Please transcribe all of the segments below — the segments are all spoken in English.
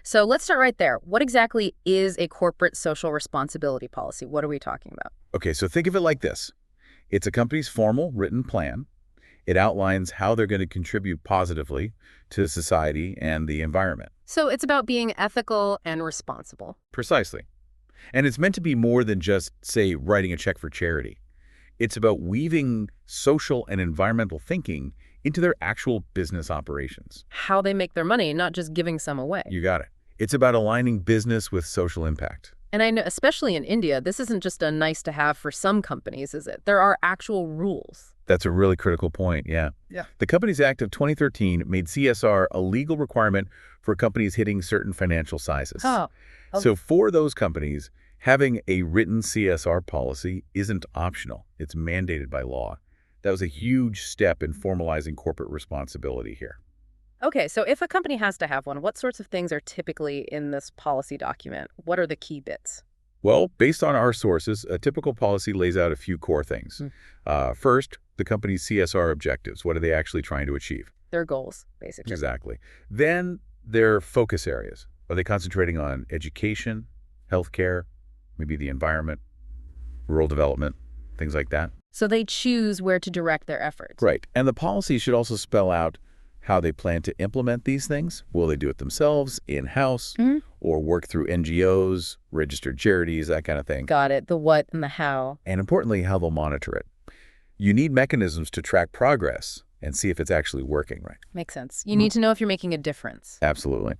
So let's start right there. What exactly is a corporate social responsibility policy? What are we talking about? Okay, so think of it like this. It's a company's formal written plan. It outlines how they're going to contribute positively to society and the environment. So it's about being ethical and responsible. Precisely. And it's meant to be more than just, say, writing a check for charity. It's about weaving social and environmental thinking into their actual business operations. How they make their money, not just giving some away. You got it. It's about aligning business with social impact. And I know, especially in India, this isn't just a nice to have for some companies, is it? There are actual rules. That's a really critical point, yeah. The Companies Act of 2013 made CSR a legal requirement for companies hitting certain financial sizes. Oh. So for those companies, having a written CSR policy isn't optional. It's mandated by law. That was a huge step in formalizing corporate responsibility here. Okay, so if a company has to have one, what sorts of things are typically in this policy document? What are the key bits? Well, based on our sources, a typical policy lays out a few core things. First, the company's CSR objectives. What are they actually trying to achieve? Their goals, basically. Exactly. Then their focus areas. Are they concentrating on education, healthcare, maybe the environment, rural development, things like that? So they choose where to direct their efforts. Right. And the policy should also spell out how they plan to implement these things. Will they do it themselves, in-house, or work through NGOs, registered charities, that kind of thing? Got it. The what and the how. And importantly, how they'll monitor it. You need mechanisms to track progress and see if it's actually working, right? Makes sense. You need to know if you're making a difference. Absolutely.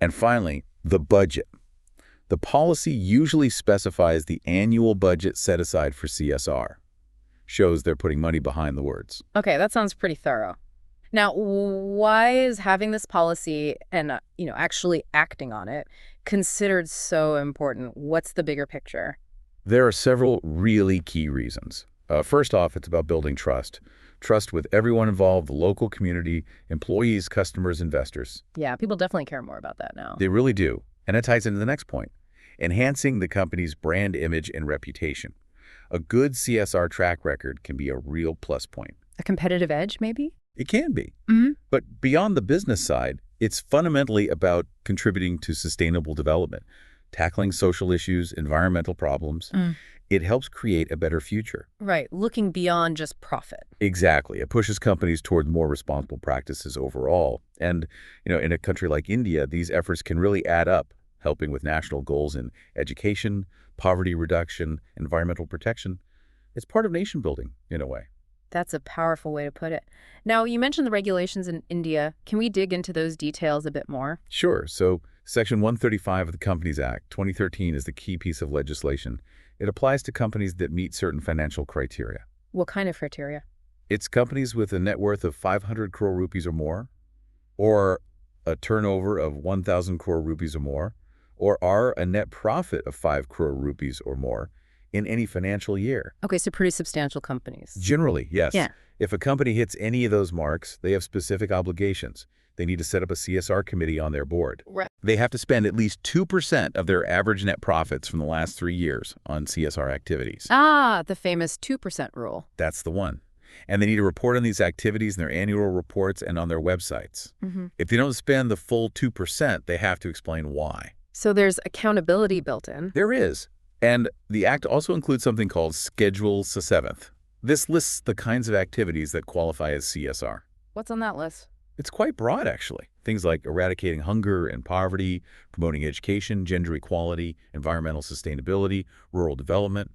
And finally, the budget. The policy usually specifies the annual budget set aside for CSR. Shows they're putting money behind the words. Okay, that sounds pretty thorough. Now, why is having this policy and, actually acting on it considered so important? What's the bigger picture? There are several really key reasons. First off, it's about building trust. Trust with everyone involved, the local community, employees, customers, investors. Yeah, people definitely care more about that now. They really do. And it ties into the next point, enhancing the company's brand image and reputation. A good CSR track record can be a real plus point. A competitive edge, maybe? It can be. But beyond the business side, it's fundamentally about contributing to sustainable development, tackling social issues, environmental problems. It helps create a better future. Right, looking beyond just profit. Exactly. It pushes companies toward more responsible practices overall. And, in a country like India, these efforts can really add up, helping with national goals in education, poverty reduction, environmental protection. It's part of nation building, in a way. That's a powerful way to put it. Now, you mentioned the regulations in India. Can we dig into those details a bit more? Sure. So Section 135 of the Companies Act, 2013, is the key piece of legislation. It applies to companies that meet certain financial criteria. What kind of criteria? It's companies with a net worth of 500 crore rupees or a turnover of 1,000 crore rupees or more, or are a net profit of 5 crore rupees or more in any financial year. Okay, so pretty substantial companies. Generally, yes. Yeah. If a company hits any of those marks, they have specific obligations. They need to set up a CSR committee on their board. Right. They have to spend at least 2% of their average net profits from the last 3 years on CSR activities. Ah, the famous 2% rule. That's the one. And they need to report on these activities in their annual reports and on their websites. If they don't spend the full 2%, they have to explain why. So there's accountability built in. There is. And the Act also includes something called Schedule 7th. This lists the kinds of activities that qualify as CSR. What's on that list? It's quite broad, actually. Things like eradicating hunger and poverty, promoting education, gender equality, environmental sustainability, rural development.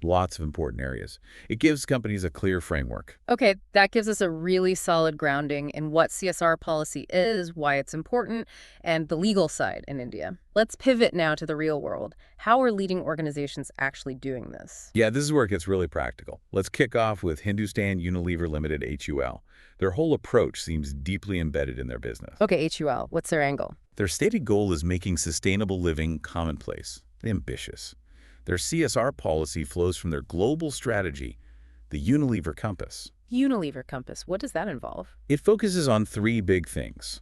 Lots of important areas. It gives companies a clear framework. Okay, that gives us a really solid grounding in what CSR policy is, why it's important, and the legal side in India. Let's pivot now to the real world. How are leading organizations actually doing this? Yeah, this is where it gets really practical. Let's kick off with Hindustan Unilever Limited, HUL. Their whole approach seems deeply embedded in their business. Okay, HUL, what's their angle? Their stated goal is making sustainable living commonplace, ambitious. Their CSR policy flows from their global strategy, the Unilever Compass. Unilever Compass, what does that involve? It focuses on 3 big things: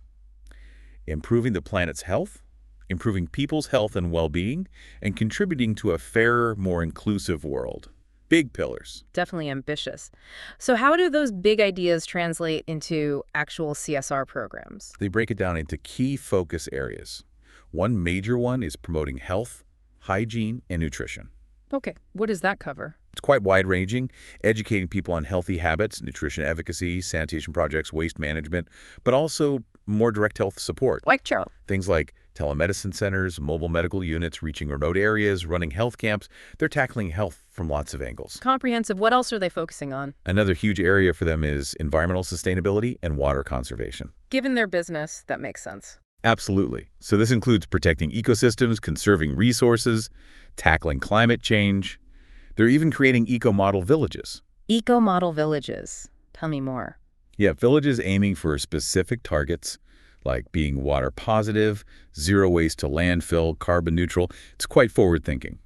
improving the planet's health, improving people's health and well-being, and contributing to a fairer, more inclusive world. Big pillars. Definitely ambitious. So how do those big ideas translate into actual CSR programs? They break it down into key focus areas. One major one is promoting health, hygiene, and nutrition. Okay, what does that cover? It's quite wide-ranging, educating people on healthy habits, nutrition advocacy, sanitation projects, waste management, but also more direct health support. Like Charles. Things like telemedicine centers, mobile medical units reaching remote areas, running health camps. They're tackling health from lots of angles. Comprehensive. What else are they focusing on? Another huge area for them is environmental sustainability and water conservation. Given their business, that makes sense. Absolutely. So this includes protecting ecosystems, conserving resources, tackling climate change. They're even creating eco-model villages. Eco-model villages. Tell me more. Yeah, villages aiming for specific targets, like being water positive, zero waste to landfill, carbon neutral. It's quite forward-thinking.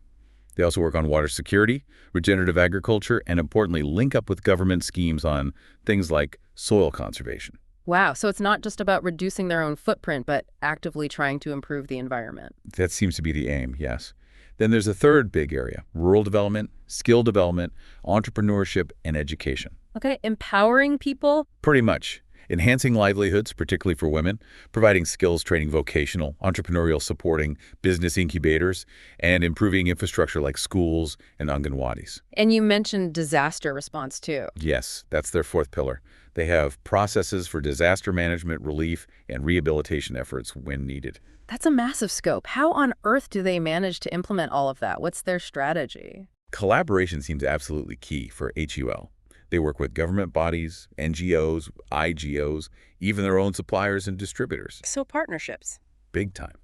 They also work on water security, regenerative agriculture, and importantly, link up with government schemes on things like soil conservation. Wow, so it's not just about reducing their own footprint, but actively trying to improve the environment. That seems to be the aim, yes. Then there's a third big area: rural development, skill development, entrepreneurship, and education. Okay, empowering people? Pretty much. Enhancing livelihoods, particularly for women, providing skills training, vocational, entrepreneurial supporting, business incubators, and improving infrastructure like schools and anganwadis. And you mentioned disaster response too. Yes, that's their fourth pillar. They have processes for disaster management, relief, and rehabilitation efforts when needed. That's a massive scope. How on earth do they manage to implement all of that? What's their strategy? Collaboration seems absolutely key for HUL. They work with government bodies, NGOs, IGOs, even their own suppliers and distributors. So partnerships. Big time.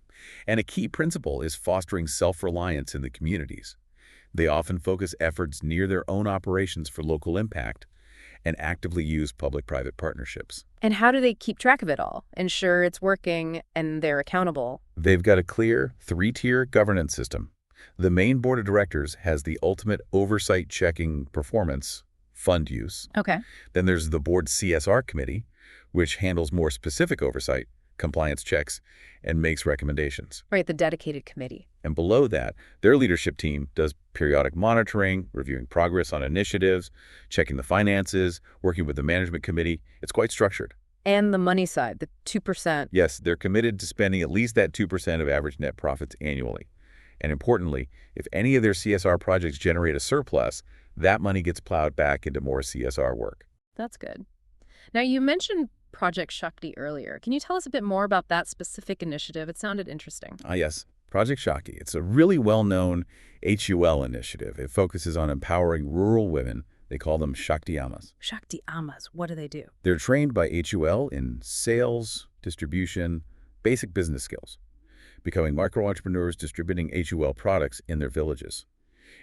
And a key principle is fostering self-reliance in the communities. They often focus efforts near their own operations for local impact and actively use public-private partnerships. And how do they keep track of it all? Ensure it's working and they're accountable? They've got a clear three-tier governance system. The main board of directors has the ultimate oversight checking performance, fund use. Okay. Then there's the board CSR committee, which handles more specific oversight, compliance checks, and makes recommendations. Right, the dedicated committee. And below that, their leadership team does periodic monitoring, reviewing progress on initiatives, checking the finances, working with the management committee. It's quite structured. And the money side, the 2%. Yes, they're committed to spending at least that 2% of average net profits annually. And importantly, if any of their CSR projects generate a surplus, that money gets plowed back into more CSR work. That's good. Now, you mentioned Project Shakti earlier. Can you tell us a bit more about that specific initiative? It sounded interesting. Yes, Project Shakti. It's a really well-known HUL initiative. It focuses on empowering rural women. They call them Shakti Amas. Shakti Amas, what do they do? They're trained by HUL in sales, distribution, basic business skills, becoming micro-entrepreneurs distributing HUL products in their villages.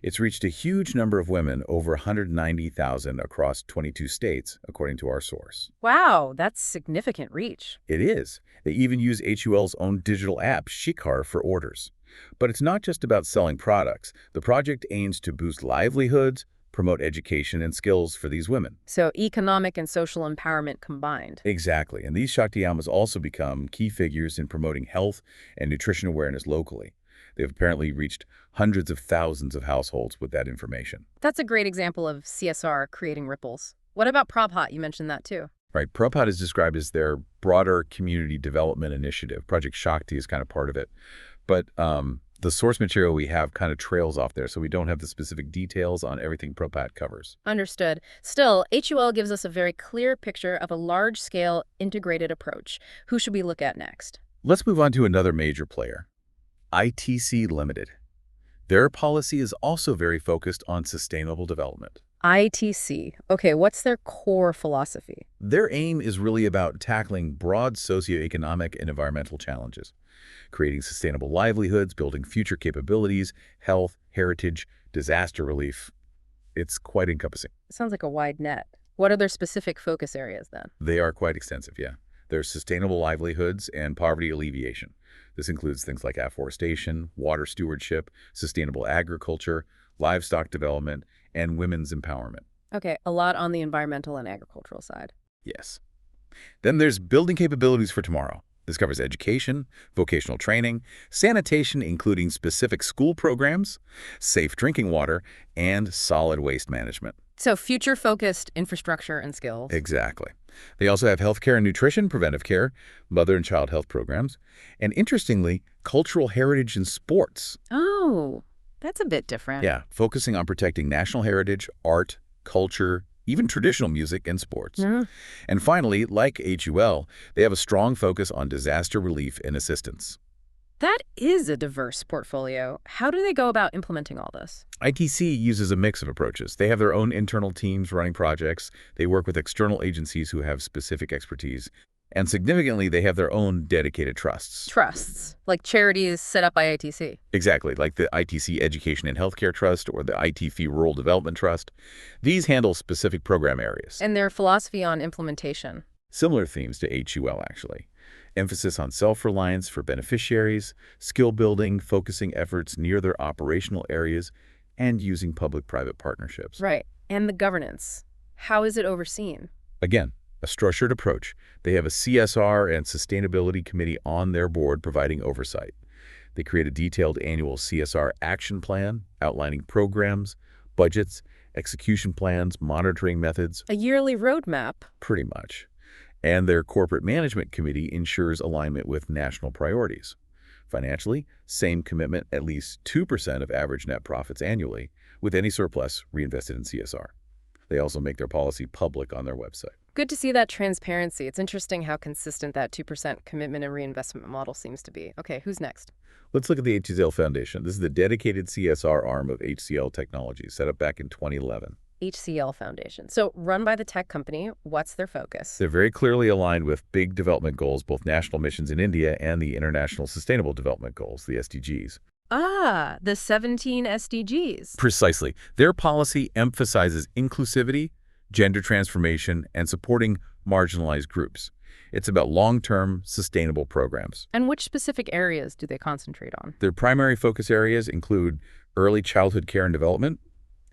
It's reached a huge number of women, over 190,000 across 22 states, according to our source. Wow, that's significant reach. It is. They even use HUL's own digital app, Shikar, for orders. But it's not just about selling products. The project aims to boost livelihoods, promote education and skills for these women. So economic and social empowerment combined. Exactly. And these Shakti Amas also become key figures in promoting health and nutrition awareness locally. They've apparently reached hundreds of thousands of households with that information. That's a great example of CSR creating ripples. What about Prabhat? You mentioned that too. Right. Prabhat is described as their broader community development initiative. Project Shakti is kind of part of it. But the source material we have kind of trails off there, so we don't have the specific details on everything Prabhat covers. Understood. Still, HUL gives us a very clear picture of a large-scale integrated approach. Who should we look at next? Let's move on to another major player, ITC Limited. Their policy is also very focused on sustainable development. ITC. Okay, what's their core philosophy? Their aim is really about tackling broad socioeconomic and environmental challenges, creating sustainable livelihoods, building future capabilities, health, heritage, disaster relief. It's quite encompassing. It sounds like a wide net. What are their specific focus areas then? They are quite extensive, yeah. There's sustainable livelihoods and poverty alleviation. This includes things like afforestation, water stewardship, sustainable agriculture, livestock development, and women's empowerment. Okay, a lot on the environmental and agricultural side. Yes. Then there's building capabilities for tomorrow. This covers education, vocational training, sanitation, including specific school programs, safe drinking water, and solid waste management. So future-focused infrastructure and skills. Exactly. They also have healthcare and nutrition, preventive care, mother and child health programs, and interestingly, cultural heritage in sports. Oh, that's a bit different. Yeah, focusing on protecting national heritage, art, culture, even traditional music and sports. Mhm. And finally, like HUL, they have a strong focus on disaster relief and assistance. That is a diverse portfolio. How do they go about implementing all this? ITC uses a mix of approaches. They have their own internal teams running projects. They work with external agencies who have specific expertise. And significantly, they have their own dedicated trusts. Trusts, like charities set up by ITC. Exactly, like the ITC Education and Healthcare Trust or the ITC Rural Development Trust. These handle specific program areas. And their philosophy on implementation. Similar themes to HUL, actually. Emphasis on self-reliance for beneficiaries, skill building, focusing efforts near their operational areas, and using public-private partnerships. Right. And the governance. How is it overseen? Again, a structured approach. They have a CSR and sustainability committee on their board providing oversight. They create a detailed annual CSR action plan outlining programs, budgets, execution plans, monitoring methods. A yearly roadmap. Pretty much. And their corporate management committee ensures alignment with national priorities. Financially, same commitment, at least 2% of average net profits annually, with any surplus reinvested in CSR. They also make their policy public on their website. Good to see that transparency. It's interesting how consistent that 2% commitment and reinvestment model seems to be. Okay, who's next? Let's look at the HCL Foundation. This is the dedicated CSR arm of HCL Technologies, set up back in 2011. HCL Foundation. So run by the tech company, what's their focus? They're very clearly aligned with big development goals, both national missions in India and the International Sustainable Development Goals, the SDGs. Ah, the 17 SDGs. Precisely. Their policy emphasizes inclusivity, gender transformation, and supporting marginalized groups. It's about long-term, sustainable programs. And which specific areas do they concentrate on? Their primary focus areas include early childhood care and development,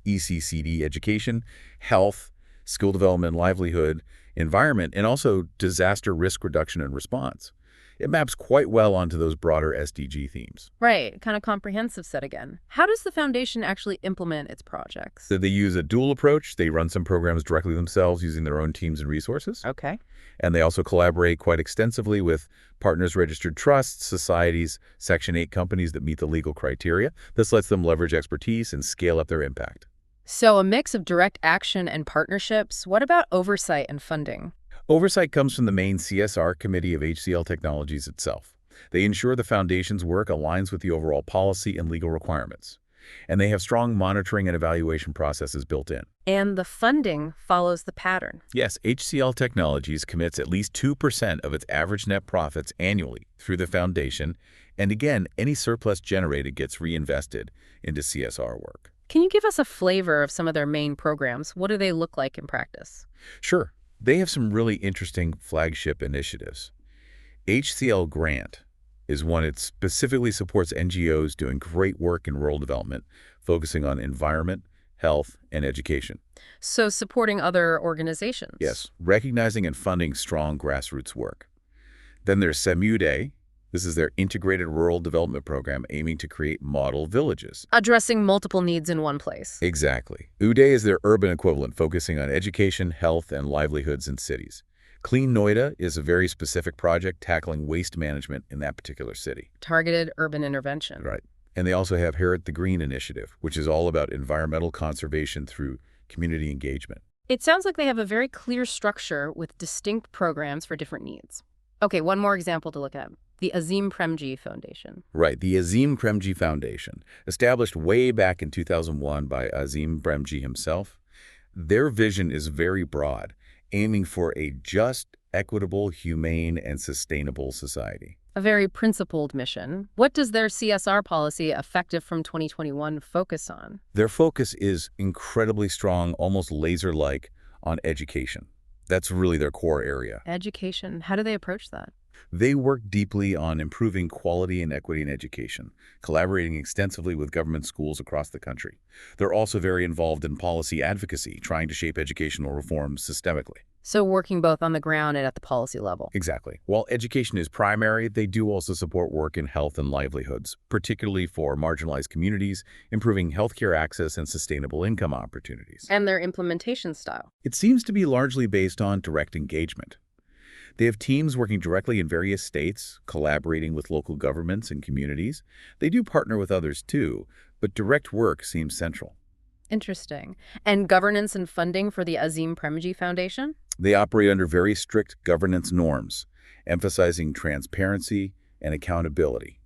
ECCD education, health, skill development, livelihood, environment, and also disaster risk reduction and response. It maps quite well onto those broader SDG themes. Right, kind of comprehensive set again. How does the foundation actually implement its projects? So they use a dual approach. They run some programs directly themselves using their own teams and resources. Okay. And they also collaborate quite extensively with partners registered trusts, societies, Section 8 companies that meet the legal criteria. This lets them leverage expertise and scale up their impact. So a mix of direct action and partnerships. What about oversight and funding? Oversight comes from the main CSR committee of HCL Technologies itself. They ensure the foundation's work aligns with the overall policy and legal requirements. And they have strong monitoring and evaluation processes built in. And the funding follows the pattern. Yes, HCL Technologies commits at least 2% of its average net profits annually through the foundation. And again, any surplus generated gets reinvested into CSR work. Can you give us a flavor of some of their main programs? What do they look like in practice? Sure. They have some really interesting flagship initiatives. HCL Grant is one that specifically supports NGOs doing great work in rural development, focusing on environment, health, and education. So supporting other organizations? Yes, recognizing and funding strong grassroots work. Then there's SEMUDE. This is their integrated rural development program aiming to create model villages. Addressing multiple needs in one place. Exactly. UDE is their urban equivalent, focusing on education, health, and livelihoods in cities. Clean Noida is a very specific project tackling waste management in that particular city. Targeted urban intervention. Right. And they also have Herit the Green initiative, which is all about environmental conservation through community engagement. It sounds like they have a very clear structure with distinct programs for different needs. Okay, one more example to look at. The Azim Premji Foundation. Right, the Azim Premji Foundation, established way back in 2001 by Azim Premji himself. Their vision is very broad, aiming for a just, equitable, humane, and sustainable society. A very principled mission. What does their CSR policy, effective from 2021, focus on? Their focus is incredibly strong, almost laser-like, on education. That's really their core area. Education. How do they approach that? They work deeply on improving quality and equity in education, collaborating extensively with government schools across the country. They're also very involved in policy advocacy, trying to shape educational reforms systemically. So working both on the ground and at the policy level. Exactly. While education is primary, they do also support work in health and livelihoods, particularly for marginalized communities, improving healthcare access and sustainable income opportunities. And their implementation style. It seems to be largely based on direct engagement. They have teams working directly in various states, collaborating with local governments and communities. They do partner with others too, but direct work seems central. Interesting. And governance and funding for the Azim Premji Foundation? They operate under very strict governance norms, emphasizing transparency and accountability.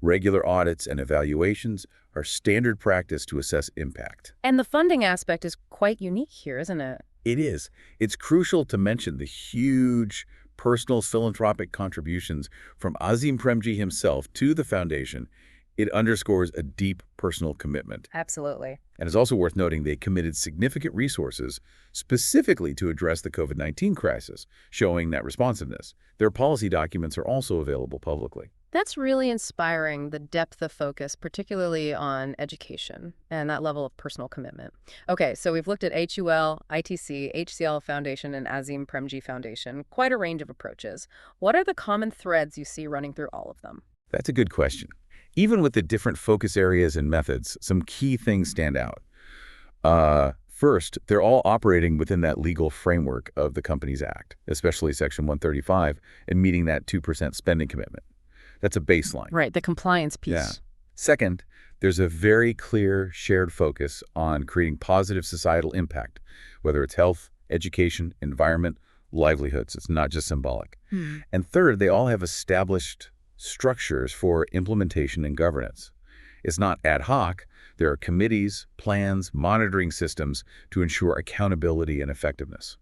Regular audits and evaluations are standard practice to assess impact. And the funding aspect is quite unique here, isn't it? It is. It's crucial to mention the huge personal philanthropic contributions from Azim Premji himself to the foundation. It underscores a deep personal commitment. Absolutely. And it's also worth noting they committed significant resources specifically to address the COVID-19 crisis, showing that responsiveness. Their policy documents are also available publicly. That's really inspiring, the depth of focus, particularly on education and that level of personal commitment. Okay, so we've looked at HUL, ITC, HCL Foundation, and Azim Premji Foundation, quite a range of approaches. What are the common threads you see running through all of them? That's a good question. Even with the different focus areas and methods, some key things stand out. First, they're all operating within that legal framework of the Companies Act, especially Section 135, and meeting that 2% spending commitment. That's a baseline. Right, the compliance piece. Yeah. Second, there's a very clear shared focus on creating positive societal impact, whether it's health, education, environment, livelihoods. It's not just symbolic. And third, they all have established structures for implementation and governance. It's not ad hoc. There are committees, plans, monitoring systems to ensure accountability and effectiveness.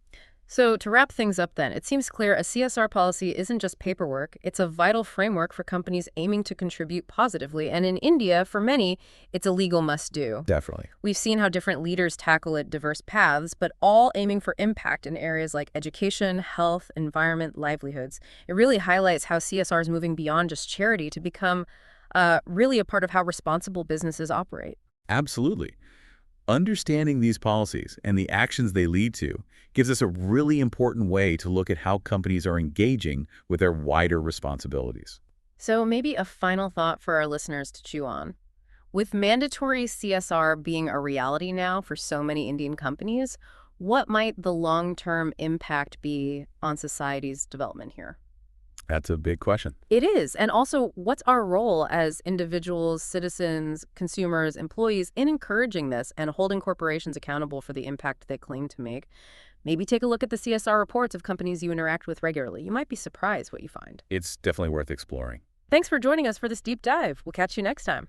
So to wrap things up then, it seems clear a CSR policy isn't just paperwork, it's a vital framework for companies aiming to contribute positively. And in India, for many, it's a legal must-do. Definitely. We've seen how different leaders tackle it diverse paths, but all aiming for impact in areas like education, health, environment, livelihoods. It really highlights how CSR is moving beyond just charity to become really a part of how responsible businesses operate. Absolutely. Understanding these policies and the actions they lead to gives us a really important way to look at how companies are engaging with their wider responsibilities. So maybe a final thought for our listeners to chew on. With mandatory CSR being a reality now for so many Indian companies, what might the long-term impact be on society's development here? That's a big question. It is. And also, what's our role as individuals, citizens, consumers, employees in encouraging this and holding corporations accountable for the impact they claim to make? Maybe take a look at the CSR reports of companies you interact with regularly. You might be surprised what you find. It's definitely worth exploring. Thanks for joining us for this deep dive. We'll catch you next time.